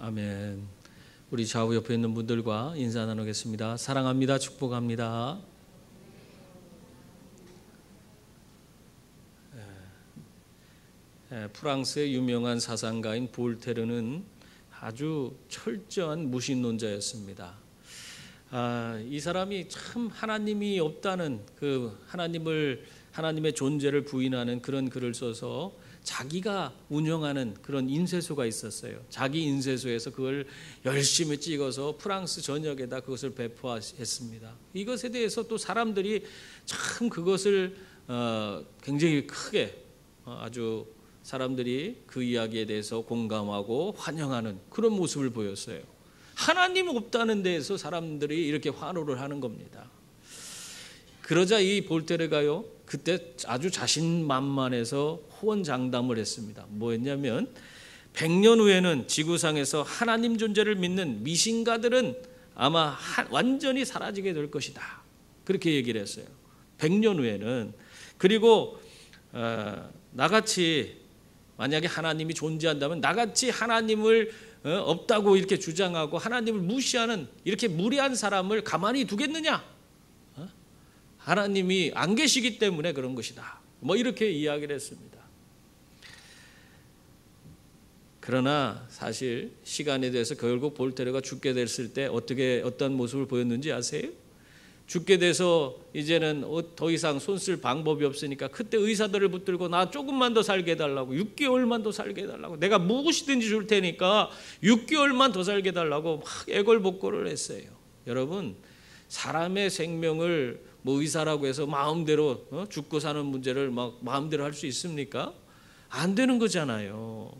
아멘. 우리 좌우 옆에 있는 분들과 인사 나누겠습니다. 사랑합니다. 축복합니다. 프랑스의 유명한 사상가인 볼테르는 아주 철저한 무신론자였습니다. 이 사람이 참 하나님이 없다는 하나님의 존재를 부인하는 그런 글을 써서 자기가 운영하는 그런 인쇄소가 있었어요. 자기 인쇄소에서 그걸 열심히 찍어서 프랑스 전역에다 그것을 배포했습니다. 이것에 대해서 또 사람들이 참 그것을 굉장히 크게 아주 사람들이 그 이야기에 대해서 공감하고 환영하는 그런 모습을 보였어요. 하나님 없다는 데에서 사람들이 이렇게 환호를 하는 겁니다. 그러자 이 볼테르가요, 그때 아주 자신만만해서 호언장담을 했습니다. 뭐였냐면 100년 후에는 지구상에서 하나님 존재를 믿는 미신가들은 아마 완전히 사라지게 될 것이다. 그렇게 얘기를 했어요. 100년 후에는. 그리고 나같이 만약에 하나님이 존재한다면 나같이 하나님을 없다고 이렇게 주장하고 하나님을 무시하는 이렇게 무례한 사람을 가만히 두겠느냐? 하나님이 안 계시기 때문에 그런 것이다. 뭐 이렇게 이야기를 했습니다. 그러나 사실 시간에 대해서 결국 볼테르가 죽게 됐을 때 어떤 모습을 보였는지 아세요? 죽게 돼서 이제는 더 이상 손 쓸 방법이 없으니까 그때 의사들을 붙들고 나 조금만 더 살게 해달라고, 6개월만 더 살게 해달라고, 내가 무엇이든지 줄 테니까 6개월만 더 살게 해달라고 막 애걸복걸을 했어요. 여러분, 사람의 생명을 뭐 의사라고 해서 마음대로 죽고 사는 문제를 막 마음대로 할 수 있습니까? 안 되는 거잖아요.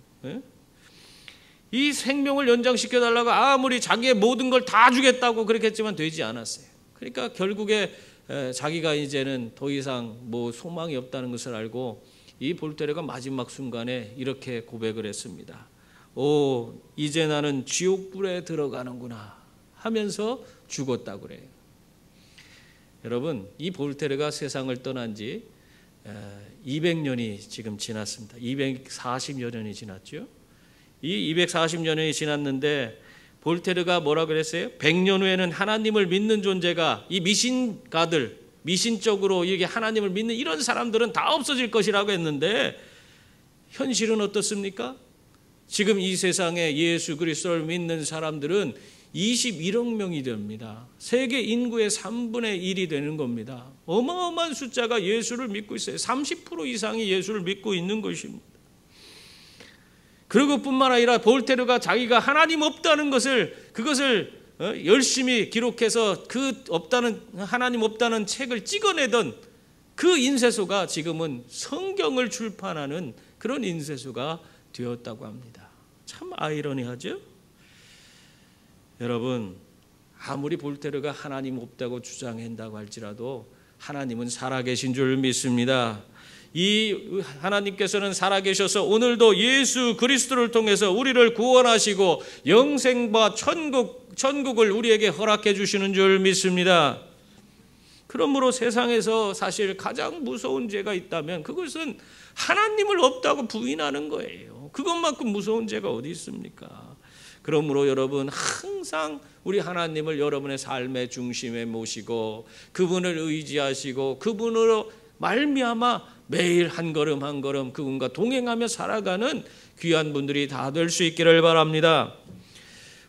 이 생명을 연장시켜달라고 아무리 자기의 모든 걸 다 주겠다고 그렇게 했지만 되지 않았어요. 그러니까 결국에 자기가 이제는 더 이상 뭐 소망이 없다는 것을 알고 이 볼테르가 마지막 순간에 이렇게 고백을 했습니다. 이제 나는 지옥불에 들어가는구나 하면서 죽었다고 그래요. 여러분, 이 볼테르가 세상을 떠난 지 200년이 지금 지났습니다. 240여 년이 지났죠. 이 240여 년이 지났는데 볼테르가 뭐라 그랬어요? 100년 후에는 하나님을 믿는 존재가 이 미신가들, 미신적으로 이게 하나님을 믿는 이런 사람들은 다 없어질 것이라고 했는데 현실은 어떻습니까? 지금 이 세상에 예수 그리스도를 믿는 사람들은 21억 명이 됩니다. 세계 인구의 3분의 1이 되는 겁니다. 어마어마한 숫자가 예수를 믿고 있어요. 30% 이상이 예수를 믿고 있는 것입니다. 그리고 뿐만 아니라 볼테르가 자기가 하나님 없다는 그것을 열심히 기록해서 하나님 없다는 책을 찍어내던 그 인쇄소가 지금은 성경을 출판하는 그런 인쇄소가 되었다고 합니다. 참 아이러니하죠? 여러분, 아무리 볼테르가 하나님 없다고 주장한다고 할지라도 하나님은 살아계신 줄 믿습니다. 이 하나님께서는 살아계셔서 오늘도 예수 그리스도를 통해서 우리를 구원하시고 영생과 천국을 우리에게 허락해 주시는 줄 믿습니다. 그러므로 세상에서 사실 가장 무서운 죄가 있다면 그것은 하나님을 없다고 부인하는 거예요. 그것만큼 무서운 죄가 어디 있습니까? 그러므로 여러분, 항상 우리 하나님을 여러분의 삶의 중심에 모시고 그분을 의지하시고 그분으로 말미암아 매일 한 걸음 한 걸음 그분과 동행하며 살아가는 귀한 분들이 다 될 수 있기를 바랍니다.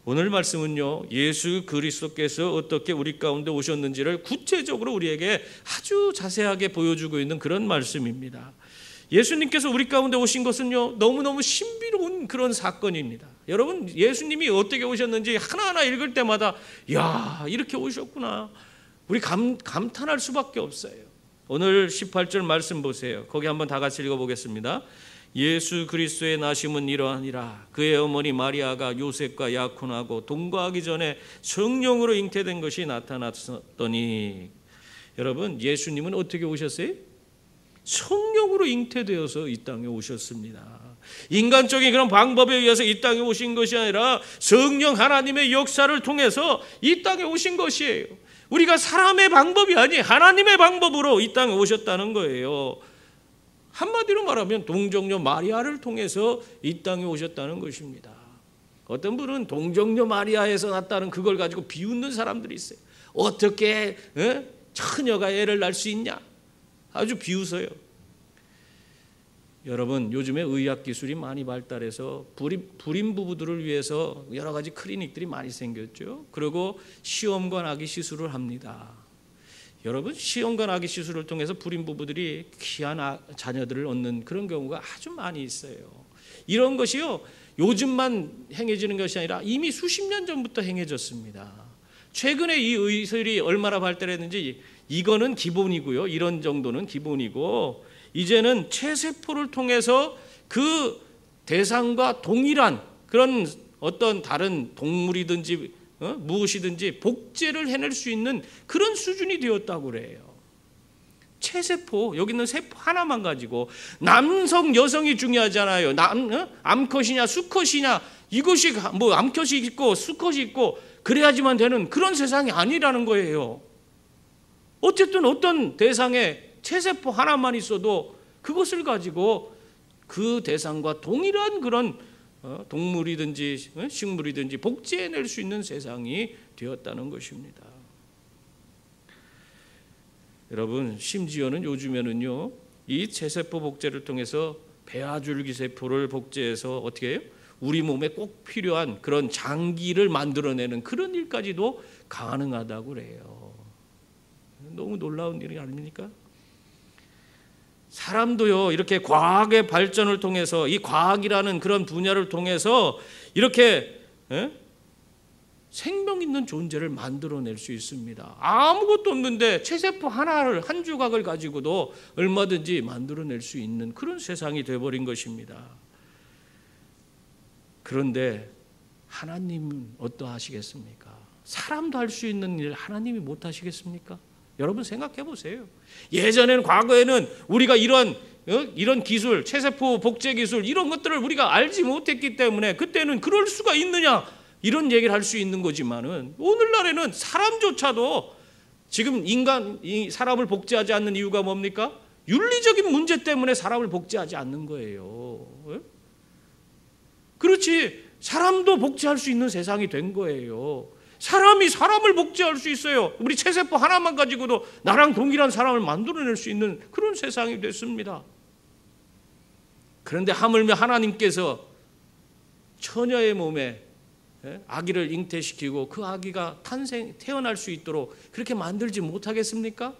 오늘 말씀은요, 예수 그리스도께서 어떻게 우리 가운데 오셨는지를 구체적으로 우리에게 아주 자세하게 보여주고 있는 그런 말씀입니다. 예수님께서 우리 가운데 오신 것은요, 너무너무 신비로운 그런 사건입니다. 여러분, 예수님이 어떻게 오셨는지 하나하나 읽을 때마다 야, 이렇게 오셨구나, 우리 감탄할 수밖에 없어요. 오늘 18절 말씀 보세요. 거기 한번 다 같이 읽어보겠습니다. 예수 그리스도의 나심은 이러하니라. 그의 어머니 마리아가 요셉과 약혼하고 동거하기 전에 성령으로 잉태된 것이 나타났더니. 여러분, 예수님은 어떻게 오셨어요? 성령으로 잉태되어서 이 땅에 오셨습니다. 인간적인 그런 방법에 의해서 이 땅에 오신 것이 아니라 성령 하나님의 역사를 통해서 이 땅에 오신 것이에요. 우리가 사람의 방법이 아니 하나님의 방법으로 이 땅에 오셨다는 거예요. 한마디로 말하면 동정녀 마리아를 통해서 이 땅에 오셨다는 것입니다. 어떤 분은 동정녀 마리아에서 났다는 그걸 가지고 비웃는 사람들이 있어요. 어떻게 처녀가 애를 낳을 수 있냐? 아주 비웃어요. 여러분, 요즘에 의학 기술이 많이 발달해서 불임 부부들을 위해서 여러 가지 클리닉들이 많이 생겼죠. 그리고 시험관 아기 시술을 합니다. 여러분, 시험관 아기 시술을 통해서 불임 부부들이 귀한 자녀들을 얻는 그런 경우가 아주 많이 있어요. 이런 것이요, 요즘만 행해지는 것이 아니라 이미 수십 년 전부터 행해졌습니다. 최근에 이 의술이 얼마나 발달했는지 이거는 기본이고요. 이런 정도는 기본이고, 이제는 체세포를 통해서 그 대상과 동일한 그런 어떤 다른 동물이든지 무엇이든지 복제를 해낼 수 있는 그런 수준이 되었다고 그래요. 체세포, 여기 있는 세포 하나만 가지고 남성, 여성이 중요하잖아요. 암컷이냐 수컷이냐, 이것이 뭐 암컷이 있고 수컷이 있고 그래야지만 되는 그런 세상이 아니라는 거예요. 어쨌든 어떤 대상에 체세포 하나만 있어도 그것을 가지고 그 대상과 동일한 그런 동물이든지 식물이든지 복제해낼 수 있는 세상이 되었다는 것입니다. 여러분, 심지어는 요즘에는요, 이 체세포 복제를 통해서 배아줄기세포를 복제해서 어떻게 해요? 우리 몸에 꼭 필요한 그런 장기를 만들어내는 그런 일까지도 가능하다고 그래요. 너무 놀라운 일이 아닙니까? 사람도요, 이렇게 과학의 발전을 통해서, 이 과학이라는 그런 분야를 통해서 이렇게 생명 있는 존재를 만들어낼 수 있습니다. 아무것도 없는데 체세포 하나를, 한 조각을 가지고도 얼마든지 만들어낼 수 있는 그런 세상이 되어버린 것입니다. 그런데 하나님은 어떠하시겠습니까? 사람도 할 수 있는 일 하나님이 못 하시겠습니까? 여러분 생각해 보세요. 예전에는, 과거에는 우리가 이런 기술, 체세포 복제 기술 이런 것들을 우리가 알지 못했기 때문에 그때는 그럴 수가 있느냐 이런 얘기를 할 수 있는 거지만은, 오늘날에는 사람조차도 지금 이 사람을 복제하지 않는 이유가 뭡니까? 윤리적인 문제 때문에 사람을 복제하지 않는 거예요. 그렇지, 사람도 복제할 수 있는 세상이 된 거예요. 사람이 사람을 복제할 수 있어요. 우리 체세포 하나만 가지고도 나랑 동일한 사람을 만들어낼 수 있는 그런 세상이 됐습니다. 그런데 하물며 하나님께서 처녀의 몸에 아기를 잉태시키고 그 아기가 태어날 수 있도록 그렇게 만들지 못하겠습니까?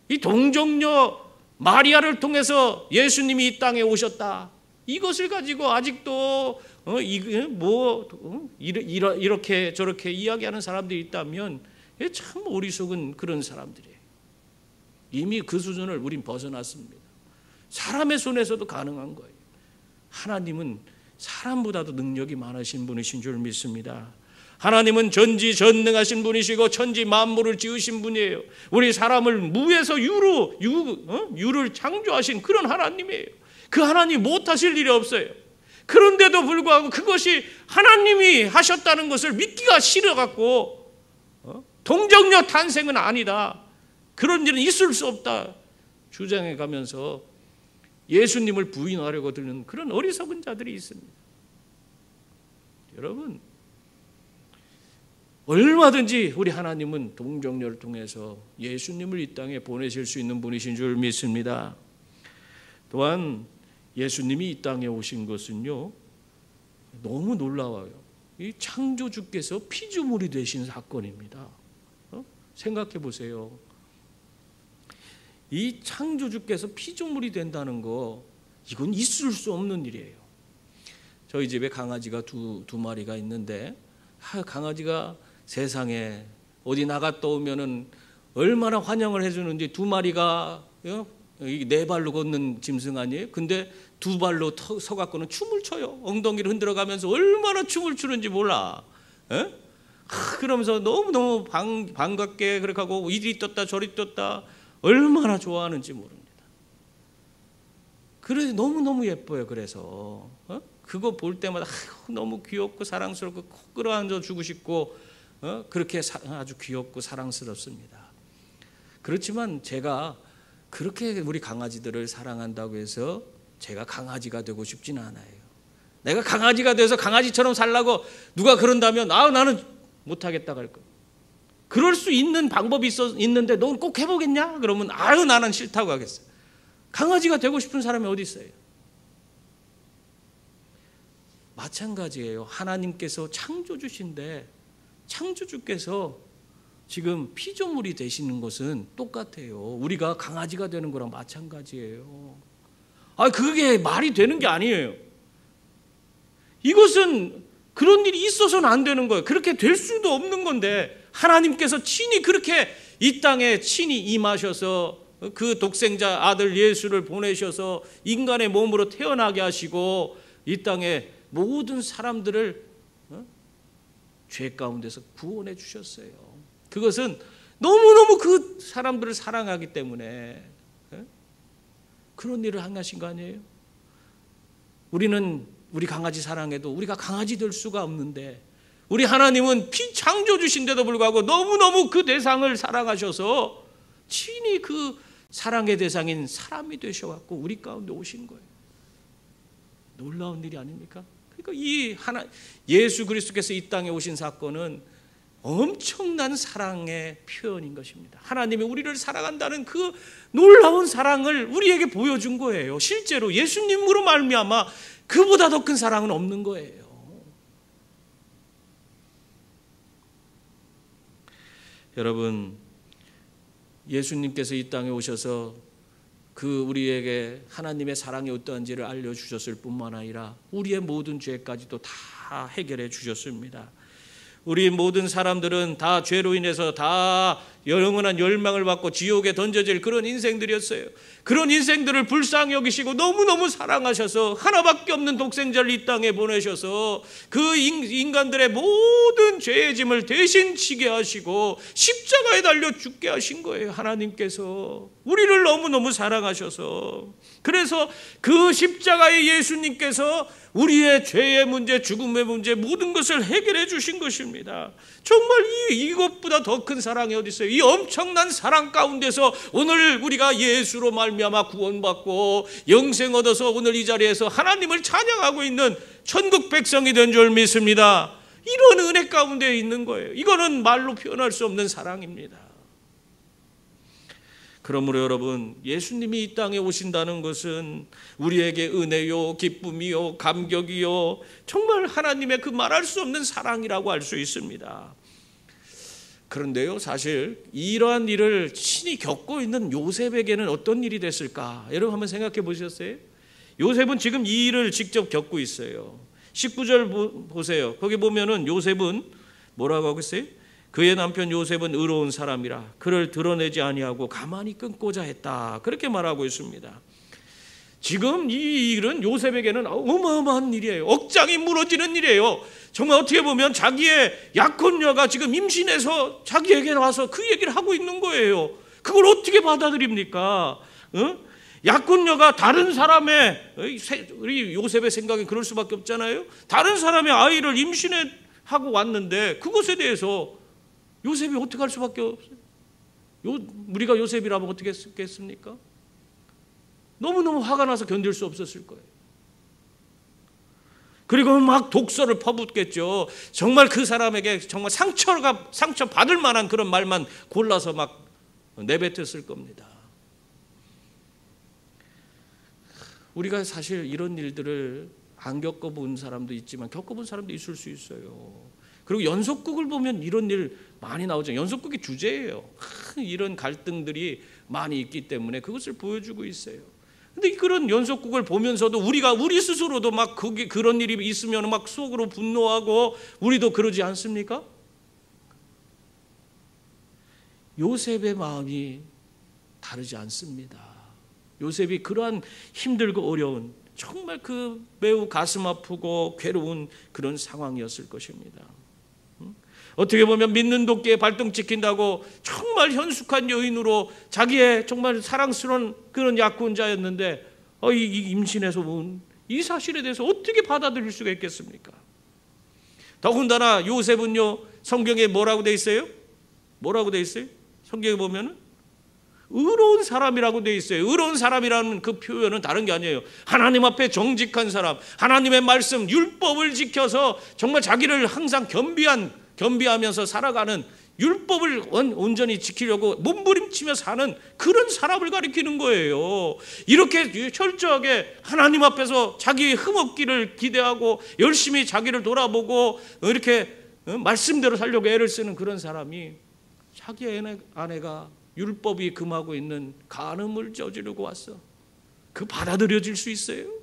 이 동정녀 마리아를 통해서 예수님이 이 땅에 오셨다. 이것을 가지고 아직도 이렇게 저렇게 이야기하는 사람들이 있다면 참 어리석은 그런 사람들이에요. 이미 그 수준을 우린 벗어났습니다. 사람의 손에서도 가능한 거예요. 하나님은 사람보다도 능력이 많으신 분이신 줄 믿습니다. 하나님은 전지전능하신 분이시고 천지 만물을 지으신 분이에요. 우리 사람을 무에서 유를 창조하신 그런 하나님이에요. 그 하나님 못하실 일이 없어요. 그런데도 불구하고 그것이 하나님이 하셨다는 것을 믿기가 싫어갖고 동정녀 탄생은 아니다, 그런 일은 있을 수 없다 주장해 가면서 예수님을 부인하려고 드는 그런 어리석은 자들이 있습니다. 여러분, 얼마든지 우리 하나님은 동정녀를 통해서 예수님을 이 땅에 보내실 수 있는 분이신 줄 믿습니다. 또한 예수님이 이 땅에 오신 것은요, 너무 놀라워요. 이 창조주께서 피조물이 되신 사건입니다. 생각해 보세요. 이 창조주께서 피조물이 된다는 거, 이건 있을 수 없는 일이에요. 저희 집에 강아지가 두 마리가 있는데, 강아지가 세상에 어디 나갔다 오면은 얼마나 환영을 해주는지. 두 마리가 네 발로 걷는 짐승 아니에요? 근데 두 발로 서갖고는 춤을 춰요. 엉덩이를 흔들어가면서 얼마나 춤을 추는지 몰라. 그러면서 너무너무 반갑게 그렇게 하고 이리 떴다 저리 떴다 얼마나 좋아하는지 모릅니다. 그래서 너무너무 예뻐요. 그래서 그거 볼 때마다 너무 귀엽고 사랑스럽고 콕 끌어안아 주고 싶고 그렇게 아주 귀엽고 사랑스럽습니다. 그렇지만 제가 그렇게 우리 강아지들을 사랑한다고 해서 제가 강아지가 되고 싶지는 않아요. 내가 강아지가 돼서 강아지처럼 살라고 누가 그런다면 나는 못하겠다고 할 거예요. 그럴 수 있는 방법이 있는데 넌 꼭 해보겠냐? 그러면 나는 싫다고 하겠어요. 강아지가 되고 싶은 사람이 어디 있어요? 마찬가지예요. 하나님께서 창조주신데 창조주께서 지금 피조물이 되시는 것은 똑같아요. 우리가 강아지가 되는 거랑 마찬가지예요. 그게 말이 되는 게 아니에요. 이것은 그런 일이 있어서는 안 되는 거예요. 그렇게 될 수도 없는 건데 하나님께서 친히 그렇게 이 땅에 친히 임하셔서 그 독생자 아들 예수를 보내셔서 인간의 몸으로 태어나게 하시고 이 땅에 모든 사람들을 죄 가운데서 구원해 주셨어요. 그것은 너무너무 그 사람들을 사랑하기 때문에 그런 일을 행하신 거 아니에요? 우리 강아지 사랑해도 우리가 강아지 될 수가 없는데 우리 하나님은 피창조주신데도 불구하고 너무너무 그 대상을 사랑하셔서 친히 그 사랑의 대상인 사람이 되셔갖고 우리 가운데 오신 거예요. 놀라운 일이 아닙니까? 그러니까 예수 그리스도께서 이 땅에 오신 사건은 엄청난 사랑의 표현인 것입니다. 하나님이 우리를 사랑한다는 그 놀라운 사랑을 우리에게 보여준 거예요. 실제로 예수님으로 말미암아 그보다 더 큰 사랑은 없는 거예요. 여러분, 예수님께서 이 땅에 오셔서 우리에게 하나님의 사랑이 어떠한지를 알려주셨을 뿐만 아니라 우리의 모든 죄까지도 다 해결해 주셨습니다. 우리 모든 사람들은 다 죄로 인해서 다 영원한 열망을 받고 지옥에 던져질 그런 인생들이었어요. 그런 인생들을 불쌍히 여기시고 너무너무 사랑하셔서 하나밖에 없는 독생자를 이 땅에 보내셔서 그 인간들의 모든 죄의 짐을 대신 지게 하시고 십자가에 달려 죽게 하신 거예요. 하나님께서 우리를 너무너무 사랑하셔서. 그래서 그 십자가의 예수님께서 우리의 죄의 문제, 죽음의 문제 모든 것을 해결해 주신 것입니다. 정말 이것보다 더 큰 사랑이 어디 있어요? 이 엄청난 사랑 가운데서 오늘 우리가 예수로 말미암아 구원받고 영생 얻어서 오늘 이 자리에서 하나님을 찬양하고 있는 천국 백성이 된 줄 믿습니다. 이런 은혜 가운데 있는 거예요. 이거는 말로 표현할 수 없는 사랑입니다. 그러므로 여러분, 예수님이 이 땅에 오신다는 것은 우리에게 은혜요, 기쁨이요, 감격이요, 정말 하나님의 그 말할 수 없는 사랑이라고 할 수 있습니다. 그런데요, 사실 이러한 일을 친히 겪고 있는 요셉에게는 어떤 일이 됐을까? 여러분 한번 생각해 보셨어요? 요셉은 지금 이 일을 직접 겪고 있어요. 19절 보세요. 거기 보면은 요셉은 뭐라고 하고 있어요? 그의 남편 요셉은 의로운 사람이라 그를 드러내지 아니하고 가만히 끊고자 했다. 그렇게 말하고 있습니다. 지금 이 일은 요셉에게는 어마어마한 일이에요. 억장이 무너지는 일이에요. 정말 어떻게 보면 자기의 약혼녀가 지금 임신해서 자기에게 와서 그 얘기를 하고 있는 거예요. 그걸 어떻게 받아들입니까? 약혼녀가 다른 사람의, 우리 요셉의 생각에 그럴 수밖에 없잖아요. 다른 사람의 아이를 임신하고 왔는데 그것에 대해서 요셉이 어떻게 할 수밖에 없어요. 우리가 요셉이라면 어떻게 했겠습니까? 너무너무 화가 나서 견딜 수 없었을 거예요. 그리고 막 독서를 퍼붓겠죠. 정말 그 사람에게 정말 상처 받을 만한 그런 말만 골라서 막 내뱉었을 겁니다. 우리가 사실 이런 일들을 안 겪어본 사람도 있지만 겪어본 사람도 있을 수 있어요. 그리고 연속극을 보면 이런 일 많이 나오죠. 연속극이 주제예요. 이런 갈등들이 많이 있기 때문에 그것을 보여주고 있어요. 근데 그런 연속극을 보면서도 우리 스스로도 막 그런 일이 있으면 막 속으로 분노하고 우리도 그러지 않습니까? 요셉의 마음이 다르지 않습니다. 요셉이 그러한 힘들고 어려운 정말 그 매우 가슴 아프고 괴로운 그런 상황이었을 것입니다. 어떻게 보면 믿는 도끼에 발등 찍힌다고 정말 현숙한 여인으로 자기의 정말 사랑스러운 그런 약혼자였는데 이 임신해서 온 이 사실에 대해서 어떻게 받아들일 수가 있겠습니까? 더군다나 요셉은요, 성경에 뭐라고 돼 있어요? 뭐라고 돼 있어요? 성경에 보면은 의로운 사람이라고 돼 있어요. 의로운 사람이라는 그 표현은 다른 게 아니에요. 하나님 앞에 정직한 사람, 하나님의 말씀, 율법을 지켜서 정말 자기를 항상 겸비하면서 살아가는, 율법을 온전히 지키려고 몸부림치며 사는 그런 사람을 가리키는 거예요. 이렇게 철저하게 하나님 앞에서 자기의 흠없기를 기대하고 열심히 자기를 돌아보고 이렇게 말씀대로 살려고 애를 쓰는 그런 사람이 자기 아내가 율법이 금하고 있는 간음을 저지르고 왔어. 그 받아들여질 수 있어요?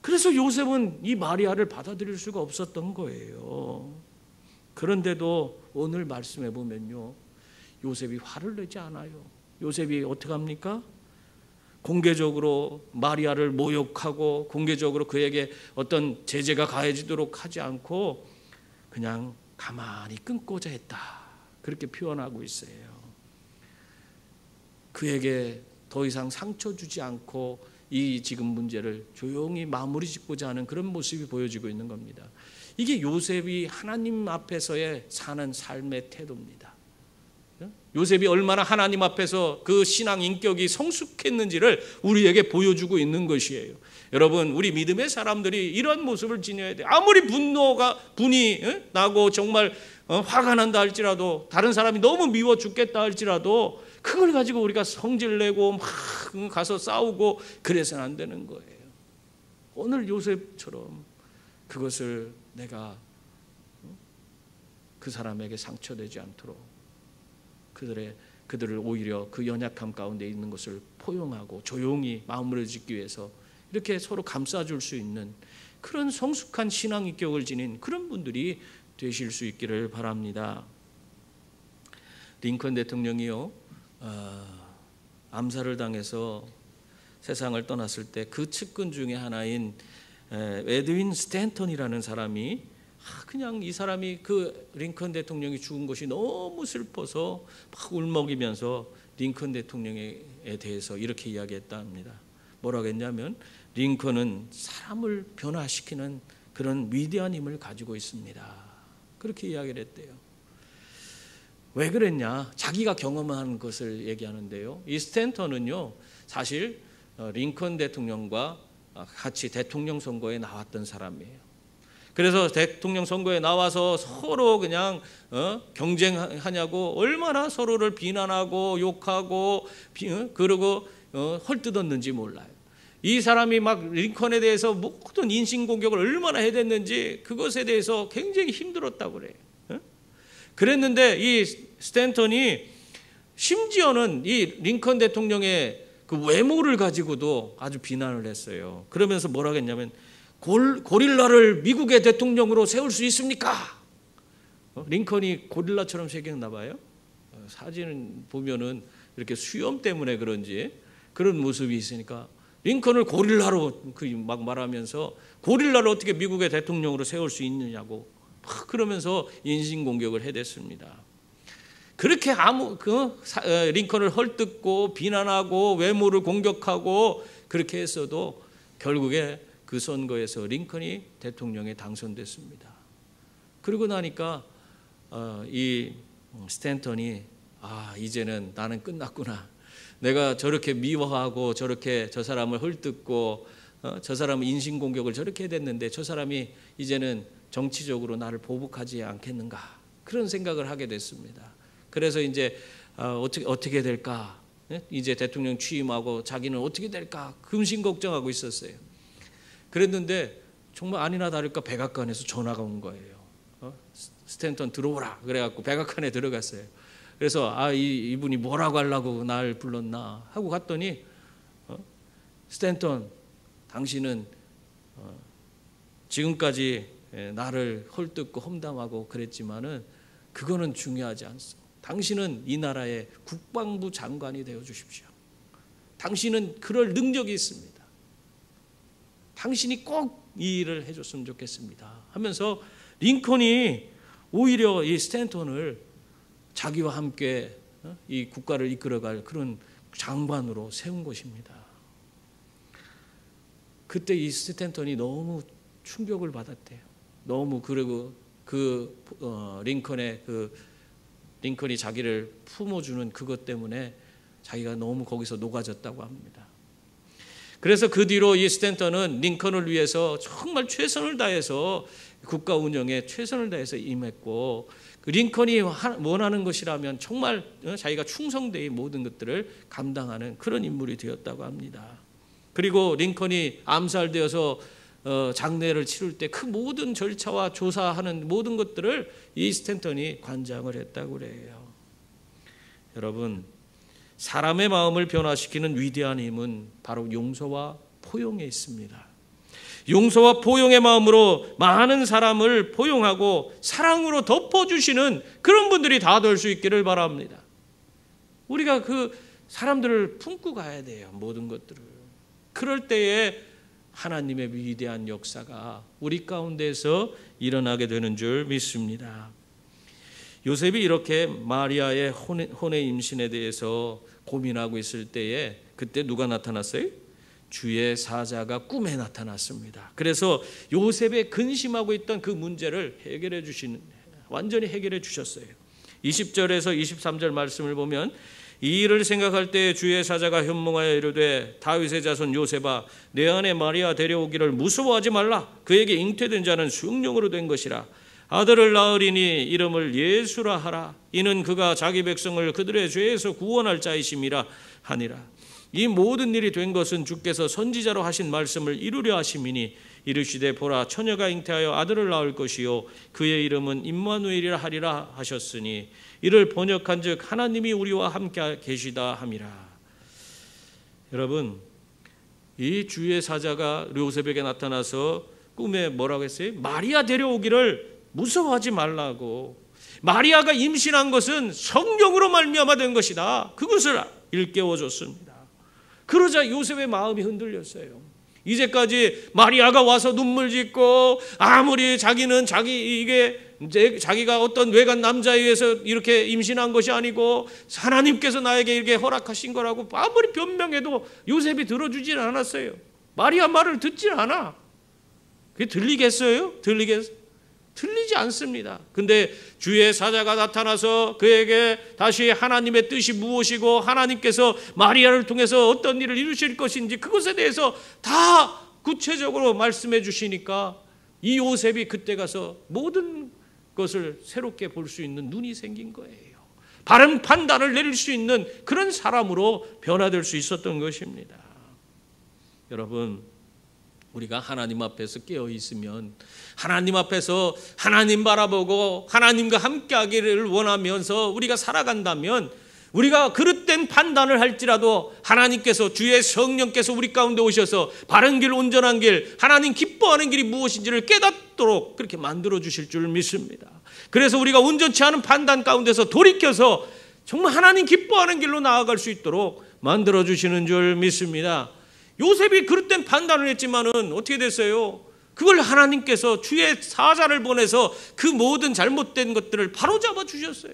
그래서 요셉은 이 마리아를 받아들일 수가 없었던 거예요. 그런데도 오늘 말씀해 보면요, 요셉이 화를 내지 않아요. 요셉이 어떻게 합니까? 공개적으로 마리아를 모욕하고 공개적으로 그에게 어떤 제재가 가해지도록 하지 않고 그냥 가만히 끊고자 했다, 그렇게 표현하고 있어요. 그에게 더 이상 상처 주지 않고 이 지금 문제를 조용히 마무리 짓고자 하는 그런 모습이 보여지고 있는 겁니다. 이게 요셉이 하나님 앞에서의 사는 삶의 태도입니다. 요셉이 얼마나 하나님 앞에서 그 신앙 인격이 성숙했는지를 우리에게 보여주고 있는 것이에요. 여러분, 우리 믿음의 사람들이 이런 모습을 지녀야 돼요. 아무리 분이 나고 정말 화가 난다 할지라도, 다른 사람이 너무 미워 죽겠다 할지라도 그걸 가지고 우리가 성질내고 막 가서 싸우고 그래서는 안 되는 거예요. 오늘 요셉처럼 그것을 내가 그 사람에게 상처되지 않도록 그들을 오히려 그 연약함 가운데 있는 것을 포용하고 조용히 마음을 짓기 위해서 이렇게 서로 감싸줄 수 있는 그런 성숙한 신앙 인격을 지닌 그런 분들이 되실 수 있기를 바랍니다. 링컨 대통령이요, 암살을 당해서 세상을 떠났을 때 그 측근 중에 하나인 에드윈 스탠턴이라는 사람이 그냥 이 사람이 그 링컨 대통령이 죽은 것이 너무 슬퍼서 막 울먹이면서 링컨 대통령에 대해서 이렇게 이야기했다 합니다. 뭐라고 했냐면, 링컨은 사람을 변화시키는 그런 위대한 힘을 가지고 있습니다, 그렇게 이야기를 했대요. 왜 그랬냐? 자기가 경험한 것을 얘기하는데요, 이 스탠턴은요 사실 링컨 대통령과 같이 대통령 선거에 나왔던 사람이에요. 그래서 대통령 선거에 나와서 서로 그냥 경쟁하냐고 얼마나 서로를 비난하고 욕하고 그러고 헐뜯었는지 몰라요. 이 사람이 막 링컨에 대해서 모든 인신공격을 얼마나 해댔는지 그것에 대해서 굉장히 힘들었다고 그래요. 그랬는데 이 스탠턴이 심지어는 이 링컨 대통령의 그 외모를 가지고도 아주 비난을 했어요. 그러면서 뭐라고 했냐면, 고릴라를 미국의 대통령으로 세울 수 있습니까? 링컨이 고릴라처럼 생겼나 봐요. 사진 보면은 이렇게 수염 때문에 그런지 그런 모습이 있으니까 링컨을 고릴라로 막 말하면서 고릴라를 어떻게 미국의 대통령으로 세울 수 있느냐고 막 그러면서 인신공격을 해댔습니다. 그렇게 링컨을 헐뜯고 비난하고 외모를 공격하고 그렇게 했어도 결국에 그 선거에서 링컨이 대통령에 당선됐습니다. 그러고 나니까 이 스탠턴이 이제는 나는 끝났구나. 내가 저렇게 미워하고 저렇게 저 사람을 헐뜯고 저 사람은 인신공격을 저렇게 해댔는데 저 사람이 이제는 정치적으로 나를 보복하지 않겠는가, 그런 생각을 하게 됐습니다. 그래서 이제 어떻게 될까, 이제 대통령 취임하고 자기는 어떻게 될까 근심 걱정하고 있었어요. 그랬는데 정말 아니나 다를까 백악관에서 전화가 온 거예요. 스탠턴 들어오라 그래갖고 백악관에 들어갔어요. 그래서 이분이 뭐라고 하려고 날 불렀나 하고 갔더니, 스탠턴, 당신은 지금까지 나를 헐뜯고 험담하고 그랬지만은 그거는 중요하지 않소. 당신은 이 나라의 국방부 장관이 되어 주십시오. 당신은 그럴 능력이 있습니다. 당신이 꼭 이 일을 해줬으면 좋겠습니다 하면서 링컨이 오히려 이 스탠턴을 자기와 함께 이 국가를 이끌어갈 그런 장관으로 세운 것입니다. 그때 이 스탠턴이 너무 충격을 받았대요. 너무, 그리고 링컨의 그 링컨이 자기를 품어주는 그것 때문에 자기가 너무 거기서 녹아졌다고 합니다. 그래서 그 뒤로 이 스탠턴은 링컨을 위해서 정말 최선을 다해서 국가 운영에 최선을 다해서 임했고, 그 링컨이 원하는 것이라면 정말 자기가 충성되이 모든 것들을 감당하는 그런 인물이 되었다고 합니다. 그리고 링컨이 암살되어서 장례를 치를 때 그 모든 절차와 조사하는 모든 것들을 이 스탠턴이 관장을 했다고 그래요. 여러분, 사람의 마음을 변화시키는 위대한 힘은 바로 용서와 포용에 있습니다. 용서와 포용의 마음으로 많은 사람을 포용하고 사랑으로 덮어주시는 그런 분들이 다 될 수 있기를 바랍니다. 우리가 그 사람들을 품고 가야 돼요. 모든 것들을. 그럴 때에 하나님의 위대한 역사가 우리 가운데서 일어나게 되는 줄 믿습니다. 요셉이 이렇게 마리아의 혼의 임신에 대해서 고민하고 있을 때에 그때 누가 나타났어요? 주의 사자가 꿈에 나타났습니다. 그래서 요셉의 근심하고 있던 그 문제를 완전히 해결해 주셨어요. 20절에서 23절 말씀을 보면, 이 일을 생각할 때 주의 사자가 현몽하여 이르되 다윗의 자손 요셉아, 내 아내 마리아 데려오기를 무서워하지 말라. 그에게 잉태된 자는 성령으로 된 것이라. 아들을 낳으리니 이름을 예수라 하라. 이는 그가 자기 백성을 그들의 죄에서 구원할 자이심이라 하니라. 이 모든 일이 된 것은 주께서 선지자로 하신 말씀을 이루려 하심이니, 이르시되 보라, 처녀가 잉태하여 아들을 낳을 것이요 그의 이름은 임마누엘이라 하리라 하셨으니, 이를 번역한즉 하나님이 우리와 함께 계시다 함이라. 여러분, 이 주의 사자가 요셉에게 나타나서 꿈에 뭐라고 했어요? 마리아 데려오기를 무서워하지 말라고. 마리아가 임신한 것은 성령으로 말미암아 된 것이다. 그것을 일깨워 줬습니다. 그러자 요셉의 마음이 흔들렸어요. 이제까지 마리아가 와서 눈물 짓고, 아무리 자기는 자기가 어떤 외간 남자에 의해서 이렇게 임신한 것이 아니고 하나님께서 나에게 이렇게 허락하신 거라고 아무리 변명해도 요셉이 들어주질 않았어요. 마리아 말을 듣질 않아. 그게 들리겠어요? 들리지 않습니다. 근데 주의 사자가 나타나서 그에게 다시 하나님의 뜻이 무엇이고 하나님께서 마리아를 통해서 어떤 일을 이루실 것인지 그것에 대해서 다 구체적으로 말씀해 주시니까 이 요셉이 그때 가서 모든 것을 새롭게 볼 수 있는 눈이 생긴 거예요. 바른 판단을 내릴 수 있는 그런 사람으로 변화될 수 있었던 것입니다. 여러분, 우리가 하나님 앞에서 깨어 있으면, 하나님 앞에서 하나님 바라보고 하나님과 함께하기를 원하면서 우리가 살아간다면, 우리가 그릇된 판단을 할지라도 하나님께서, 주의 성령께서 우리 가운데 오셔서 바른 길, 온전한 길, 하나님 기뻐하는 길이 무엇인지를 깨닫도록 그렇게 만들어 주실 줄 믿습니다. 그래서 우리가 온전치 않은 판단 가운데서 돌이켜서 정말 하나님 기뻐하는 길로 나아갈 수 있도록 만들어 주시는 줄 믿습니다. 요셉이 그릇된 판단을 했지만은 어떻게 됐어요? 그걸 하나님께서 주의 사자를 보내서 그 모든 잘못된 것들을 바로잡아 주셨어요.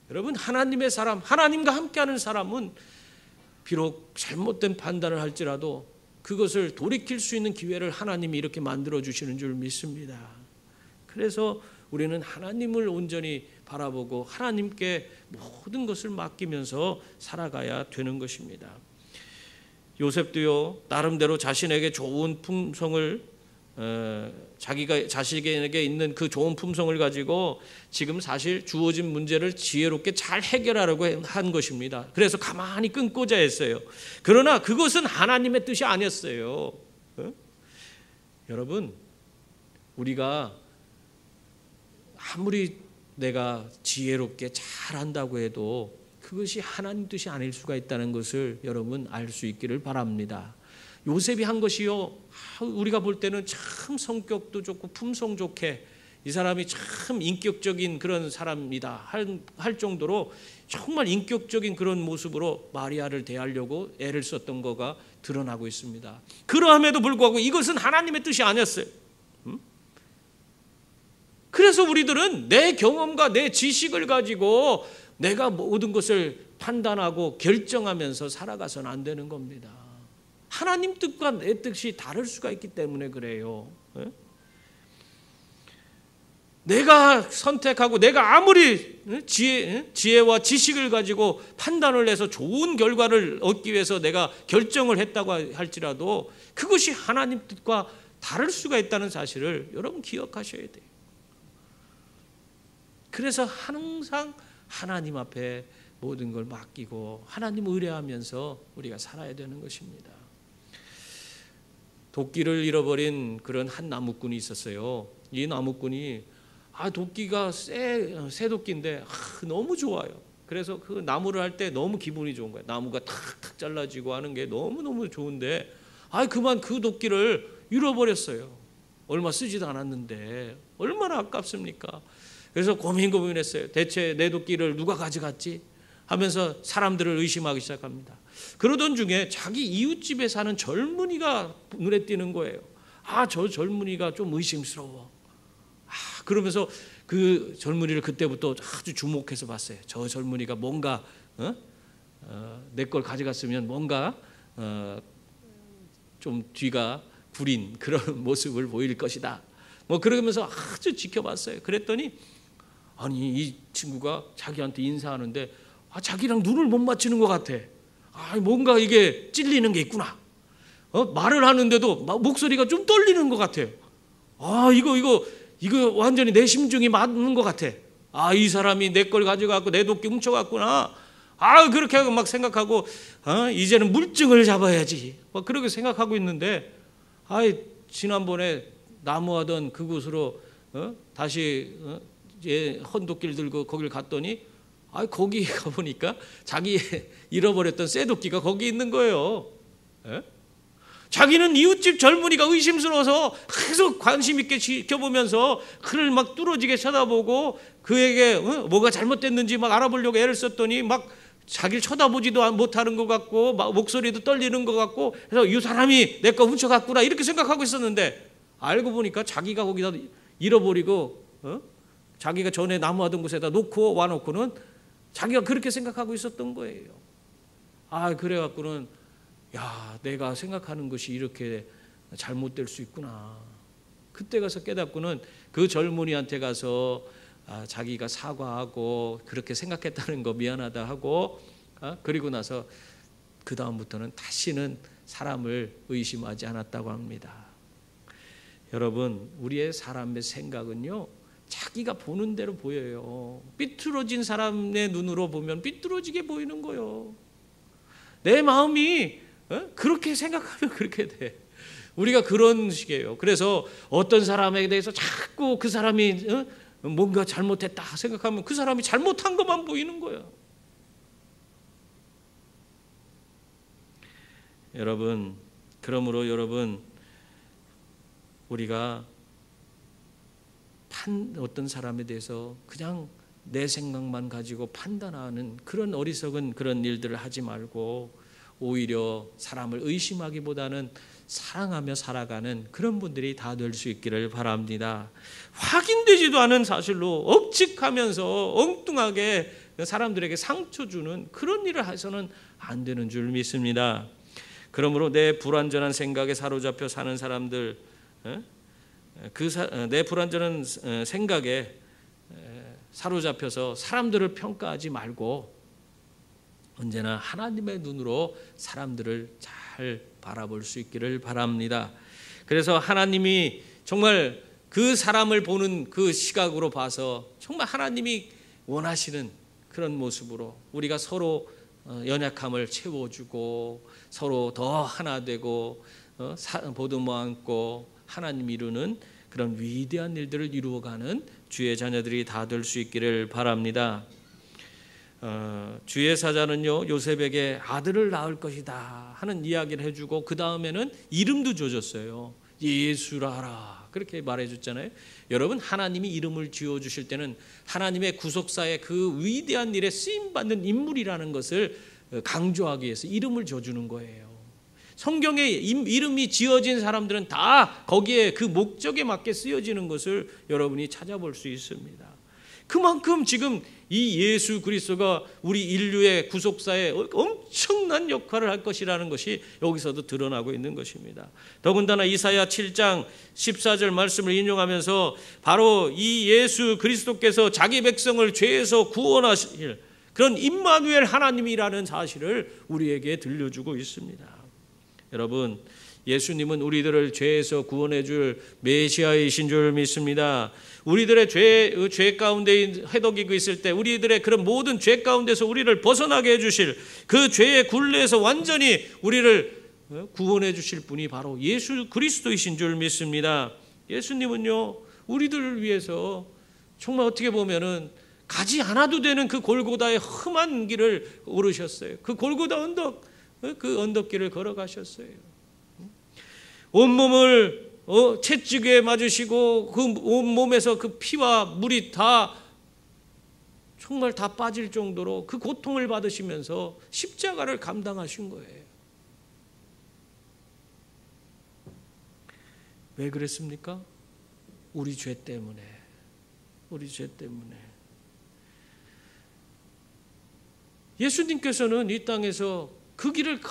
여러분, 하나님의 사람, 하나님과 함께하는 사람은 비록 잘못된 판단을 할지라도 그것을 돌이킬 수 있는 기회를 하나님이 이렇게 만들어 주시는 줄 믿습니다. 그래서 우리는 하나님을 온전히 바라보고 하나님께 모든 것을 맡기면서 살아가야 되는 것입니다. 요셉도요, 나름대로 자신에게 좋은 품성을, 자기가 자식에게 있는 그 좋은 품성을 가지고 지금 사실 주어진 문제를 지혜롭게 잘 해결하려고 한 것입니다. 그래서 가만히 끊고자 했어요. 그러나 그것은 하나님의 뜻이 아니었어요. 여러분, 우리가 아무리 내가 지혜롭게 잘한다고 해도 그것이 하나님 뜻이 아닐 수가 있다는 것을 여러분 알 수 있기를 바랍니다. 요셉이 한 것이요, 우리가 볼 때는 참 성격도 좋고 품성 좋게, 이 사람이 참 인격적인 그런 사람이다 할 정도로 정말 인격적인 그런 모습으로 마리아를 대하려고 애를 썼던 거가 드러나고 있습니다. 그러함에도 불구하고 이것은 하나님의 뜻이 아니었어요. 그래서 우리들은 내 경험과 내 지식을 가지고 내가 모든 것을 판단하고 결정하면서 살아가서는 안 되는 겁니다. 하나님 뜻과 내 뜻이 다를 수가 있기 때문에 그래요. 내가 선택하고 내가 아무리 지혜와 지식을 가지고 판단을 해서 좋은 결과를 얻기 위해서 내가 결정을 했다고 할지라도 그것이 하나님 뜻과 다를 수가 있다는 사실을 여러분 기억하셔야 돼요. 그래서 항상 하나님 앞에 모든 걸 맡기고 하나님 의뢰하면서 우리가 살아야 되는 것입니다. 도끼를 잃어버린 그런 한 나무꾼이 있었어요. 이 나무꾼이 도끼가 새 도끼인데 너무 좋아요. 그래서 그 나무를 할 때 너무 기분이 좋은 거예요. 나무가 탁탁 잘라지고 하는 게 너무너무 좋은데 그만 그 도끼를 잃어버렸어요. 얼마 쓰지도 않았는데 얼마나 아깝습니까? 그래서 고민했어요. 대체 내 도끼를 누가 가져갔지? 하면서 사람들을 의심하기 시작합니다. 그러던 중에 자기 이웃집에 사는 젊은이가 눈에 띄는 거예요. 저 젊은이가 좀 의심스러워. 그러면서 그 젊은이를 그때부터 아주 주목해서 봤어요. 저 젊은이가 뭔가 내 걸 가져갔으면 뭔가 좀 뒤가 구린 그런 모습을 보일 것이다. 그러면서 아주 지켜봤어요. 그랬더니 이 친구가 자기한테 인사하는데 자기랑 눈을 못 맞추는 것 같아. 뭔가 이게 찔리는 게 있구나. 말을 하는데도 목소리가 좀 떨리는 것 같아요. 이거 완전히 내 심중이 맞는 것 같아. 이 사람이 내 걸 가져가고 내 도끼 훔쳐갔구나. 그렇게 하고 막 생각하고 이제는 물증을 잡아야지. 그렇게 생각하고 있는데 지난번에 나무하던 그곳으로 다시 헌도끼를 들고 거기를 갔더니 거기 가보니까 자기 잃어버렸던 새 도끼가 거기 있는 거예요. 자기는 이웃집 젊은이가 의심스러워서 계속 관심 있게 지켜보면서 그를 막 뚫어지게 쳐다보고 그에게 뭐가 잘못됐는지 막 알아보려고 애를 썼더니 막 자기를 쳐다보지도 못하는 것 같고 막 목소리도 떨리는 것 같고 그래서 이 사람이 내 거 훔쳐갔구나 이렇게 생각하고 있었는데 알고 보니까 자기가 거기다 잃어버리고 자기가 전에 나무하던 곳에다 놓고 와놓고는 자기가 그렇게 생각하고 있었던 거예요. 그래갖고는 내가 생각하는 것이 이렇게 잘못될 수 있구나. 그때 가서 깨닫고는 그 젊은이한테 가서 자기가 사과하고 그렇게 생각했다는 거 미안하다 하고 그리고 나서 그 다음부터는 다시는 사람을 의심하지 않았다고 합니다. 여러분, 우리의 사람의 생각은요 자기가 보는 대로 보여요. 삐뚤어진 사람의 눈으로 보면 삐뚤어지게 보이는 거예요. 내 마음이 그렇게 생각하면 그렇게 돼. 우리가 그런 식이에요. 그래서 어떤 사람에 대해서 자꾸 그 사람이 뭔가 잘못했다 생각하면 그 사람이 잘못한 것만 보이는 거예요. 여러분, 그러므로 여러분 우리가 어떤 사람에 대해서 그냥 내 생각만 가지고 판단하는 그런 어리석은 그런 일들을 하지 말고 오히려 사람을 의심하기보다는 사랑하며 살아가는 그런 분들이 다 될 수 있기를 바랍니다. 확인되지도 않은 사실로 억측하면서 엉뚱하게 사람들에게 상처 주는 그런 일을 해서는 안 되는 줄 믿습니다. 그러므로 내 불완전한 생각에 사로잡혀 사는 사람들, 내 불완전한 생각에 사로잡혀서 사람들을 평가하지 말고 언제나 하나님의 눈으로 사람들을 잘 바라볼 수 있기를 바랍니다. 그래서 하나님이 정말 그 사람을 보는 그 시각으로 봐서 정말 하나님이 원하시는 그런 모습으로 우리가 서로 연약함을 채워주고 서로 더 하나 되고 보듬어 안고 하나님 이루는 그런 위대한 일들을 이루어가는 주의 자녀들이 다 될 수 있기를 바랍니다. 주의 사자는요 요셉에게 아들을 낳을 것이다 하는 이야기를 해주고 그 다음에는 이름도 줘줬어요. 예수라라 그렇게 말해줬잖아요. 여러분, 하나님이 이름을 지어주실 때는 하나님의 구속사의 그 위대한 일에 쓰임받는 인물이라는 것을 강조하기 위해서 이름을 줘주는 거예요. 성경에 이름이 지어진 사람들은 다 거기에 그 목적에 맞게 쓰여지는 것을 여러분이 찾아볼 수 있습니다. 그만큼 지금 이 예수 그리스도가 우리 인류의 구속사에 엄청난 역할을 할 것이라는 것이 여기서도 드러나고 있는 것입니다. 더군다나 이사야 7장 14절 말씀을 인용하면서 바로 이 예수 그리스도께서 자기 백성을 죄에서 구원하실 그런 임마누엘 하나님이라는 사실을 우리에게 들려주고 있습니다. 여러분, 예수님은 우리들을 죄에서 구원해 줄 메시아이신 줄 믿습니다. 우리들의 죄 가운데 해독이고 있을 때 우리들의 그런 모든 죄 가운데서 우리를 벗어나게 해주실 그 죄의 굴레에서 완전히 우리를 구원해 주실 분이 바로 예수 그리스도이신 줄 믿습니다. 예수님은요, 우리들을 위해서 정말 어떻게 보면은 가지 않아도 되는 그 골고다의 험한 길을 오르셨어요. 그 골고다 언덕, 그 언덕길을 걸어가셨어요. 온몸을 채찍에 맞으시고 그 온몸에서 그 피와 물이 다 정말 다 빠질 정도로 그 고통을 받으시면서 십자가를 감당하신 거예요. 왜 그랬습니까? 우리 죄 때문에. 우리 죄 때문에. 예수님께서는 이 땅에서 그 길을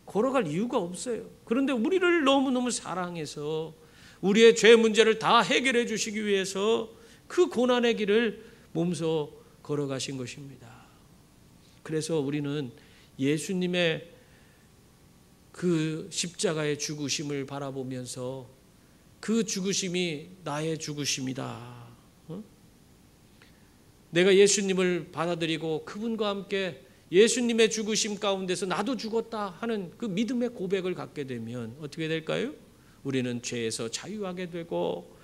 걸어갈 이유가 없어요. 그런데 우리를 너무너무 사랑해서 우리의 죄 문제를 다 해결해 주시기 위해서 그 고난의 길을 몸소 걸어가신 것입니다. 그래서 우리는 예수님의 그 십자가의 죽으심을 바라보면서 그 죽으심이 나의 죽으심이다. 내가 예수님을 받아들이고 그분과 함께 예수님의 죽으심 가운데서 나도 죽었다 하는 그 믿음의 고백을 갖게 되면 어떻게 될까요? 우리는 죄에서 자유하게 되고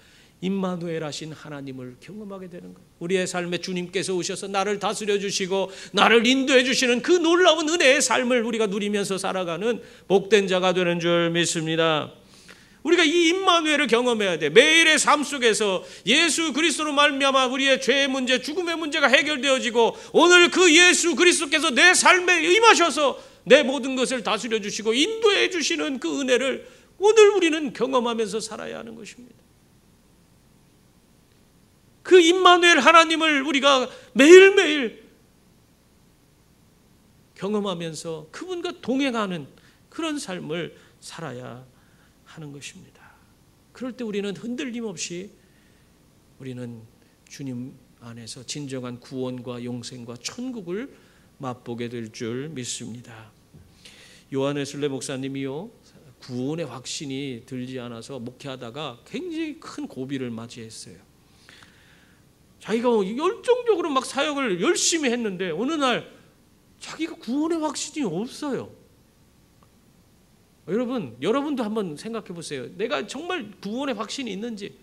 임마누엘 하신 하나님을 경험하게 되는 거예요. 우리의 삶에 주님께서 오셔서 나를 다스려 주시고 나를 인도해 주시는 그 놀라운 은혜의 삶을 우리가 누리면서 살아가는 복된 자가 되는 줄 믿습니다. 우리가 이 임마누엘을 경험해야 돼. 매일의 삶 속에서 예수 그리스도로 말미암아 우리의 죄의 문제, 죽음의 문제가 해결되어지고 오늘 그 예수 그리스도께서 내 삶에 임하셔서 내 모든 것을 다스려 주시고 인도해 주시는 그 은혜를 오늘 우리는 경험하면서 살아야 하는 것입니다. 그 임마누엘 하나님을 우리가 매일매일 경험하면서 그분과 동행하는 그런 삶을 살아야 하는 것입니다. 그럴 때 우리는 흔들림 없이 우리는 주님 안에서 진정한 구원과 영생과 천국을 맛보게 될 줄 믿습니다. 요한 웨슬레 목사님이요, 구원의 확신이 들지 않아서 목회하다가 굉장히 큰 고비를 맞이했어요. 자기가 열정적으로 막 사역을 열심히 했는데 어느 날 자기가 구원의 확신이 없어요. 여러분도 한번 생각해 보세요. 내가 정말 구원의 확신이 있는지,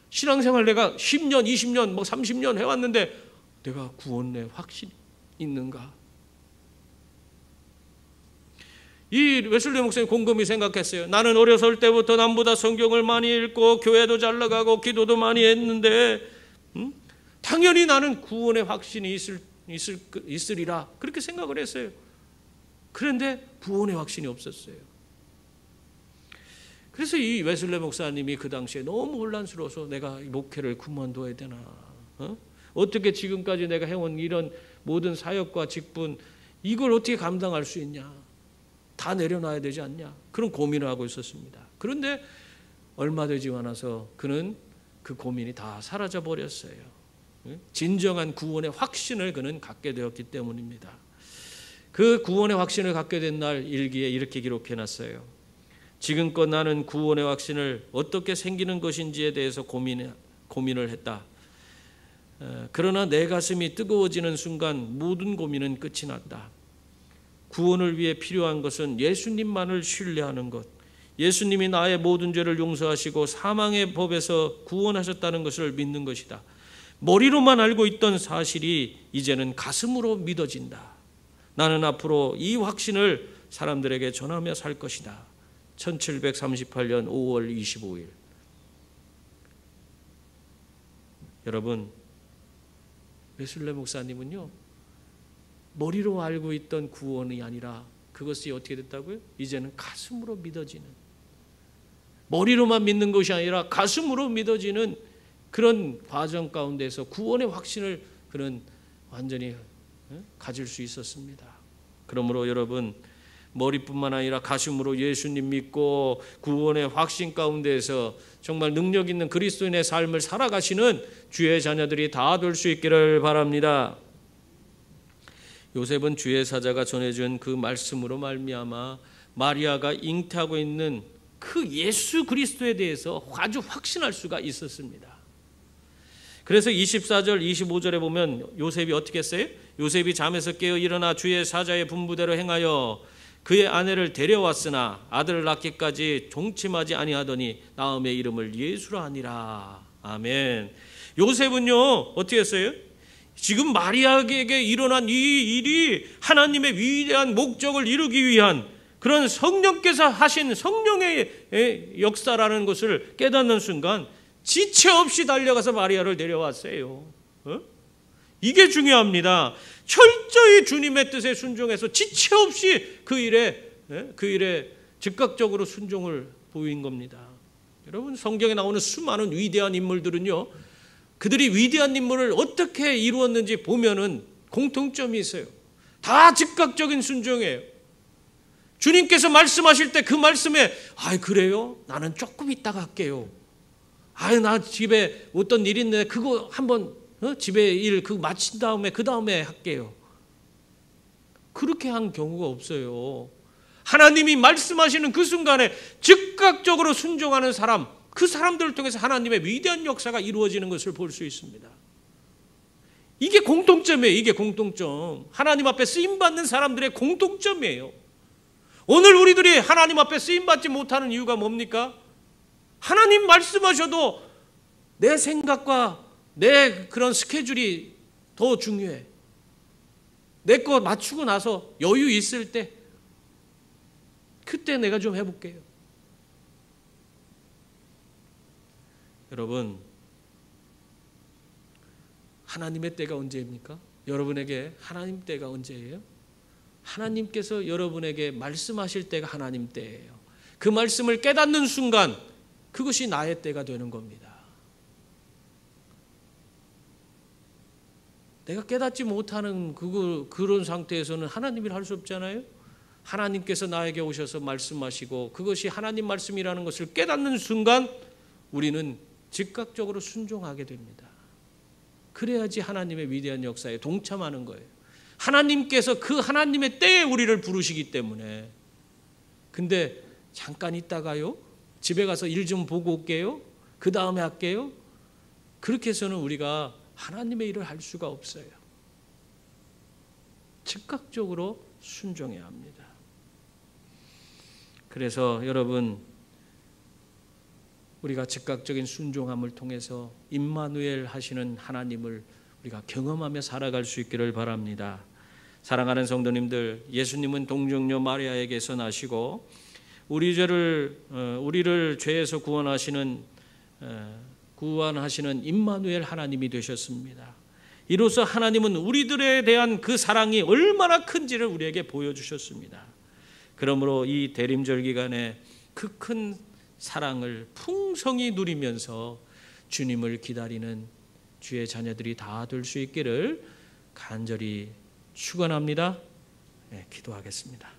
신앙생활 내가 10년, 20년, 30년 해왔는데 내가 구원의 확신이 있는가? 이 웨슬리 목사님 곰곰이 생각했어요. 나는 어렸을 때부터 남보다 성경을 많이 읽고 교회도 잘 나가고 기도도 많이 했는데 당연히 나는 구원의 확신이 있으리라 그렇게 생각을 했어요. 그런데 구원의 확신이 없었어요. 그래서 이 웨슬레 목사님이 그 당시에 너무 혼란스러워서 내가 목회를 그만둬야 되나? 어떻게 지금까지 내가 해온 이런 모든 사역과 직분 이걸 어떻게 감당할 수 있냐? 다 내려놔야 되지 않냐? 그런 고민을 하고 있었습니다. 그런데 얼마 되지 않아서 그는 그 고민이 다 사라져 버렸어요. 진정한 구원의 확신을 그는 갖게 되었기 때문입니다. 그 구원의 확신을 갖게 된 날 일기에 이렇게 기록해놨어요. 지금껏 나는 구원의 확신을 어떻게 생기는 것인지에 대해서 고민을 했다. 그러나 내 가슴이 뜨거워지는 순간 모든 고민은 끝이 났다. 구원을 위해 필요한 것은 예수님만을 신뢰하는 것, 예수님이 나의 모든 죄를 용서하시고 사망의 법에서 구원하셨다는 것을 믿는 것이다. 머리로만 알고 있던 사실이 이제는 가슴으로 믿어진다. 나는 앞으로 이 확신을 사람들에게 전하며 살 것이다. 1738년 5월 25일. 여러분, 웨슬레 목사님은요, 머리로 알고 있던 구원이 아니라 그것이 어떻게 됐다고요? 이제는 가슴으로 믿어지는, 머리로만 믿는 것이 아니라 가슴으로 믿어지는 그런 과정 가운데서 구원의 확신을 그는 완전히 가질 수 있었습니다. 그러므로 여러분, 머리뿐만 아니라 가슴으로 예수님 믿고 구원의 확신 가운데서 정말 능력 있는 그리스도인의 삶을 살아가시는 주의 자녀들이 다 될 수 있기를 바랍니다. 요셉은 주의 사자가 전해준 그 말씀으로 말미암아 마리아가 잉태하고 있는 그 예수 그리스도에 대해서 아주 확신할 수가 있었습니다. 그래서 24절 25절에 보면 요셉이 어떻게 했어요? 요셉이 잠에서 깨어 일어나 주의 사자의 분부대로 행하여 그의 아내를 데려왔으나 아들을 낳기까지 종침하지 아니하더니 나음의 이름을 예수라 하니라. 아멘. 요셉은요 어떻게 했어요? 지금 마리아에게 일어난 이 일이 하나님의 위대한 목적을 이루기 위한 그런 성령께서 하신 성령의 역사라는 것을 깨닫는 순간 지체 없이 달려가서 마리아를 데려왔어요. 이게 중요합니다. 철저히 주님의 뜻에 순종해서 지체 없이 그 일에 즉각적으로 순종을 보인 겁니다. 여러분, 성경에 나오는 수많은 위대한 인물들은요, 그들이 위대한 인물을 어떻게 이루었는지 보면은 공통점이 있어요. 다 즉각적인 순종이에요. 주님께서 말씀하실 때 그 말씀에 그래요? 나는 조금 있다가 할게요. 나 집에 어떤 일 있는데 그거 한번 집에 일 그거 마친 다음에 그 다음에 할게요. 그렇게 한 경우가 없어요. 하나님이 말씀하시는 그 순간에 즉각적으로 순종하는 사람, 그 사람들을 통해서 하나님의 위대한 역사가 이루어지는 것을 볼 수 있습니다. 이게 공통점이에요. 이게 공통점. 하나님 앞에 쓰임받는 사람들의 공통점이에요. 오늘 우리들이 하나님 앞에 쓰임받지 못하는 이유가 뭡니까? 하나님 말씀하셔도 내 생각과 내 그런 스케줄이 더 중요해. 내 거 맞추고 나서 여유 있을 때 그때 내가 좀 해볼게요. 여러분, 하나님의 때가 언제입니까? 여러분에게 하나님 때가 언제예요? 하나님께서 여러분에게 말씀하실 때가 하나님 때예요. 그 말씀을 깨닫는 순간 그것이 나의 때가 되는 겁니다. 내가 깨닫지 못하는 그런 상태에서는 하나님 일 할 수 없잖아요. 하나님께서 나에게 오셔서 말씀하시고 그것이 하나님 말씀이라는 것을 깨닫는 순간 우리는 즉각적으로 순종하게 됩니다. 그래야지 하나님의 위대한 역사에 동참하는 거예요. 하나님께서 그 하나님의 때에 우리를 부르시기 때문에. 근데 잠깐 있다가요, 집에 가서 일 좀 보고 올게요, 그 다음에 할게요, 그렇게 해서는 우리가 하나님의 일을 할 수가 없어요. 즉각적으로 순종해야 합니다. 그래서 여러분, 우리가 즉각적인 순종함을 통해서 임마누엘 하시는 하나님을 우리가 경험하며 살아갈 수 있기를 바랍니다. 사랑하는 성도님들, 예수님은 동정녀 마리아에게서 나시고 우리를 죄에서 구원하시는 임마누엘 하나님이 되셨습니다. 이로써 하나님은 우리들에 대한 그 사랑이 얼마나 큰지를 우리에게 보여주셨습니다. 그러므로 이 대림절 기간에 그 큰 사랑을 풍성히 누리면서 주님을 기다리는 주의 자녀들이 다 될 수 있기를 간절히 축원합니다. 네, 기도하겠습니다.